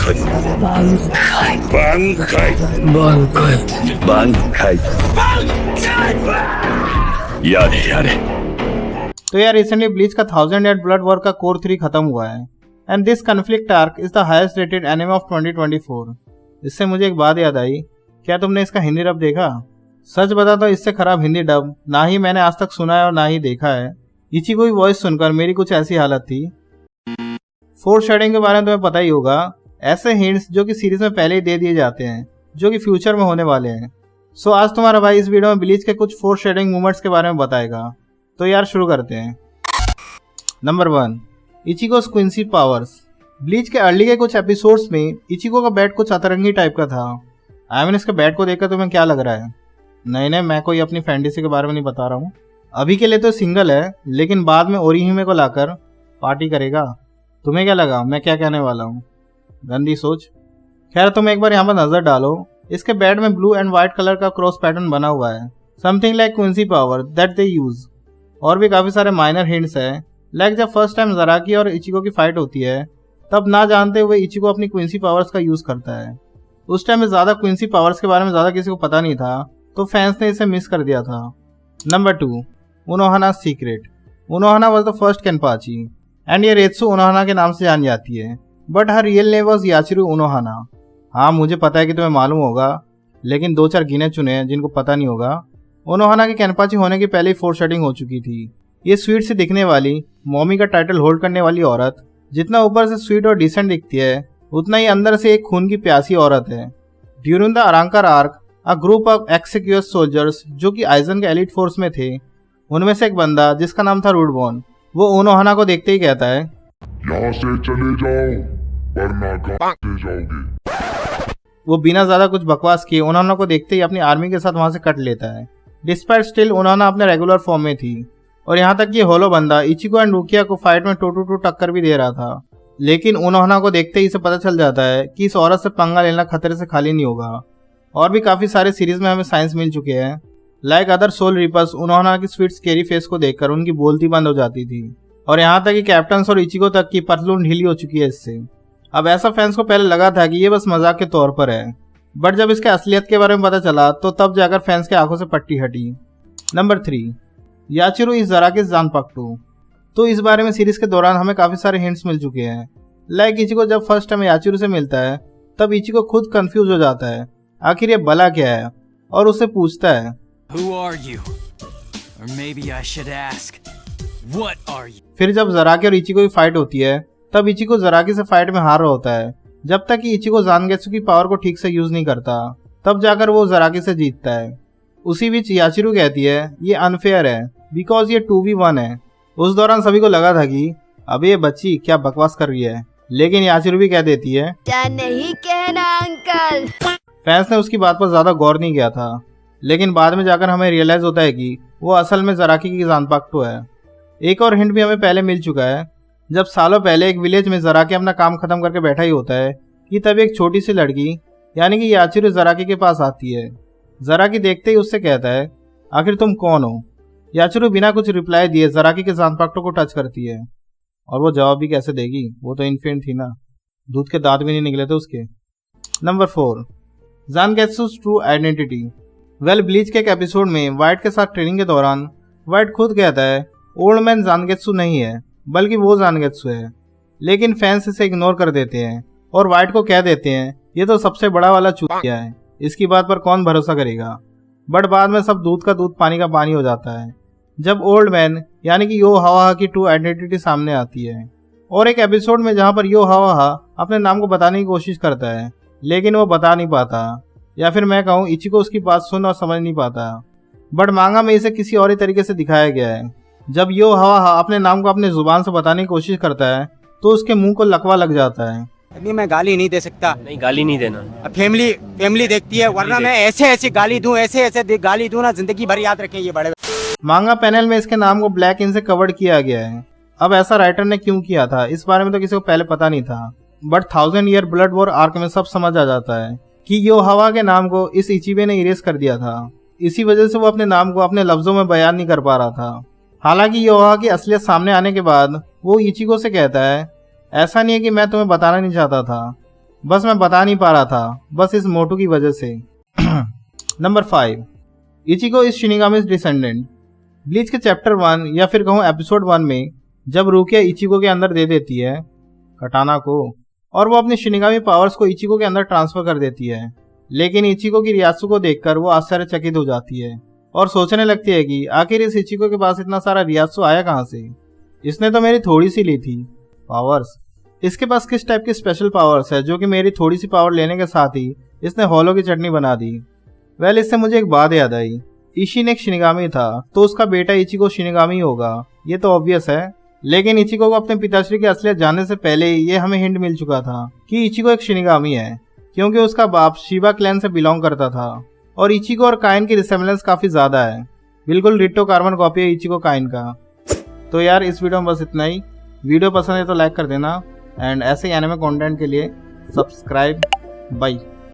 तो यार recently bleach का 1000 ईयर ब्लड वॉर का कोर 3 खत्म हुआ है and this conflict arc is the highest rated anime of 2024। इससे मुझे एक बात याद आई, क्या तुमने इसका हिंदी डब देखा? सच बता तो इससे खराब हिंदी डब ना ही मैंने आज तक सुना है और ना ही देखा है। इचिको की वॉइस सुनकर मेरी कुछ ऐसी हालत थी। फोरशैडोइंग के बारे में तुम्हें पता ही होगा, ऐसे हिंट्स जो कि सीरीज में पहले ही दे दिए जाते हैं जो कि फ्यूचर में होने वाले हैं। सो आज तुम्हारा भाई इस वीडियो में ब्लीच के कुछ फोरशैडोइंग मूवमेंट्स के बारे में बताएगा। तो यार शुरू करते हैं। Number 1, Ichigo's Quincy powers. Bleach के अर्ली के कुछ एपिसोड्स में इचिको का बैट कुछ अतरंगी टाइप का था। आई मीन इसके बैट को देखकर तुम्हें क्या लग रहा है? नहीं, मैं कोई अपनी फैंटेसी के बारे में नहीं बता रहा हूँ। अभी के लिए तो सिंगल है, लेकिन बाद में ओरिहिमे को लाकर पार्टी करेगा। तुम्हें क्या लगा मैं क्या कहने वाला हूँ? गंदी सोच। खैर तुम एक बार यहाँ पर नजर डालो, इसके बैट में ब्लू एंड व्हाइट कलर का क्रॉस पैटर्न बना हुआ है, something like Quincy power that they use. और भी काफी सारे माइनर हिंट्स है, लाइक जब फर्स्ट टाइम जराकी और इचिको की फाइट होती है तब ना जानते हुए इचिको अपनी क्विंसी पावर्स का यूज करता है। उस टाइम में ज्यादा क्विंसी पावर्स के बारे में ज्यादा किसी को पता नहीं था, तो फैंस ने इसे मिस कर दिया था। Number 2, Unohana secret. Unohana was the first Kenpachi and ये रेत्सु उनोहाना के नाम से जानी जाती है, but her real name was Yachiru Unohana. हाँ मुझे पता है कि तुम्हें मालूम होगा, लेकिन 2-4 गिने चुने हैं जिनको पता नहीं होगा। उनोहाना के केनपाची होने की पहले ही फोरशैडोइंग हो चुकी थी। ये स्वीट से दिखने वाली, मॉमी का टाइटल होल्ड करने वाली औरत जितना ऊपर से स्वीट और डिसेंट दिखती है, उतना ही अंदर से एक खून की प्यासी औरत है। During the Arrancar arc, a group of Exequias soldiers जो कि आइजन के एलिट फोर्स में थे, उनमें से एक बंदा जिसका नाम था रूडबॉर्न, वो उनोहाना को देखते ही कहता है, यहाँ से चले जाओ वरना गांव से जाओगे। वो बिना ज्यादा कुछ बकवास किए उनोहाना को देखते ही अपनी आर्मी के साथ वहां से कट लेता है। डिस्पाइट स्टिल उनोहाना अपने रेगुलर फॉर्म में थी, और यहाँ तक ये होलो बंदा इचिको एंड रुकिया को फाइट में 2-2 टक्कर भी दे रहा था। लेकिन उनोहाना को देखते ही इसे पता चल जाता है कि इस औरत से पंगा लेना खतरे से खाली नहीं होगा। और भी काफी सारे सीरीज में हमें साइंस मिल चुके हैं, लाइक अदर सोल रिपर्स उनोहाना की स्वीट स्केरी फेस को देखकर उनकी बोलती बंद हो जाती थी, और यहाँ तक कि कैप्टन्स और इचिको तक की पतलून ढीली हो चुकी है इससे। अब ऐसा फैंस को पहले लगा था कि ये बस मजाक के तौर पर है, बट जब इसके असलियत के बारे में पता चला तो तब जाकर फैंस के आंखों से पट्टी हटी। Number 3, Yachiru is Zaraki's zanpakuto. तो इस बारे में सीरीज के दौरान हमें काफी सारे हिंट्स मिल चुके हैं, लाइक इचिको जब फर्स्ट टाइम याचिरो से मिलता है तब इचिको खुद कंफ्यूज हो जाता है आखिर ये भला क्या है, और उससे पूछता है Who are you? Or maybe I should ask, what are you? फिर जब जराकी और इचिको की फाइट होती है तब इचिको जराकी से फाइट में हार रहा होता है। जब तक कि इचिको ज़ानगेत्सु की पावर को ठीक से यूज नहीं करता, तब जाकर वो जराकी से जीतता है। उसी बीच याचिरो कहती है ये अनफेयर है बिकॉज ये 2v1 है। उस दौरान सभी को लगा था कि अबे ये बच्ची क्या बकवास कर रही है, लेकिन याचिरो भी कह देती है क्या नहीं कहना अंकल। फैंस ने उसकी बात पर ज्यादा गौर नहीं किया था, लेकिन बाद में जाकर हमें रियलाइज होता है कि वो असल में जराकी की जानपाक्टो है। एक और हिंट भी हमें पहले मिल चुका है, जब सालों पहले एक विलेज में जराकी अपना काम खत्म करके बैठा ही होता है कि तभी एक छोटी सी लड़की यानी कि याचिरो जराकी के पास आती है। जराकी देखते ही उससे कहता है आखिर तुम कौन हो? याचिरो बिना कुछ रिप्लाई दिए जराकी के जानपाक्टो को टच करती है, और वो जवाब भी कैसे देगी, वो तो इन्फेंट थी ना, दूध के दांत भी नहीं निकले थे उसके। Number 4, Zangetsu's true identity. Well Bleach के एक एपिसोड में व्हाइट के साथ ट्रेनिंग के दौरान व्हाइट खुद कहता है ओल्ड मैन ज़ानगेत्सु नहीं है बल्कि वो ज़ानगेत्सु है, लेकिन फैंस इसे इग्नोर कर देते हैं और व्हाइट को कह देते हैं ये तो सबसे बड़ा वाला चूतिया है, इसकी बात पर कौन भरोसा करेगा। बट बाद में सब दूध का दूध पानी का पानी हो जाता है जब ओल्ड मैन यानी कि यो हावा की ट्रू आइडेंटिटी सामने आती है। और एक एपिसोड में जहाँ पर यो हावा अपने नाम को बताने की कोशिश करता है, लेकिन वो बता नहीं पाता, या फिर मैं कहूँ इचिको उसकी बात सुन और समझ नहीं पाता। बट मांगा में इसे किसी और ही तरीके से दिखाया गया है। जब यो हावा अपने नाम को अपने जुबान से बताने की कोशिश करता है तो उसके मुंह को लकवा लग जाता है। अभी मैं गाली नहीं दे सकता। नहीं, गाली नहीं देना। अब फैमिली देखती है, वरना मैं ऐसे गाली दूं, ऐसे गाली दूं ना, जिंदगी भर याद रखें ये बड़े। मांगा पैनल में इसके नाम को ब्लैक इन से कवर्ड किया गया है। अब ऐसा राइटर ने क्यों किया था इस बारे में तो किसी को पहले पता नहीं था, but 1000 year blood war arc में सब समझ आ जाता है कि यो हावा के नाम को इस इचिबे ने इरेज कर दिया था। इसी वजह से वो अपने नाम को अपने लफ्जों में बयान नहीं कर पा रहा था। हालांकि यो हावा की असलियत सामने आने के बाद वो इचिको से कहता है ऐसा नहीं है कि मैं तुम्हें बताना नहीं चाहता था, बस मैं बता नहीं पा रहा था, बस इस मोटू की वजह से। Number 5, Ichigo is shinigami's descendant. Bleach के चैप्टर 1 या फिर कहूँ एपिसोड 1 में जब रूकिया इचिको के अंदर दे देती है कटाना को, और वो अपनी शिनिगामी पावर्स को इचिको के अंदर ट्रांसफर कर देती है, लेकिन इचिको की रियात्सु को देखकर वो आश्चर्यचकित हो जाती है और सोचने लगती है कि आखिर इस इचिको के पास इतना सारा रियात्सु आया कहाँ से, इसने तो मेरी थोड़ी सी ली थी पावर्स, इसके पास किस टाइप की स्पेशल पावर्स है जो कि मेरी थोड़ी सी पावर लेने के साथ ही इसने होलो की चटनी बना दी। वेल, इससे मुझे एक बात याद आई, इशिन एक शिनिगामी था तो उसका बेटा इचिको शिनिगामी होगा, ये तो ऑब्वियस है, लेकिन इचिको को अपने पिताश्री की असलियत जानने से पहले ही ये हमें हिंट मिल चुका था कि इचिको एक शिनिगामी है, क्योंकि उसका बाप शिबा क्लैन से बिलोंग करता था और इचिको और काइन की रिसेम्बलेंस काफी ज्यादा है, बिल्कुल डिट्टो कार्बन कॉपी है इचिको काइन का। तो यार इस वीडियो में बस इतना ही। वीडियो पसंद है तो लाइक कर देना एंड ऐसे ही एनिमे कंटेंट के लिए सब्सक्राइब। बाय।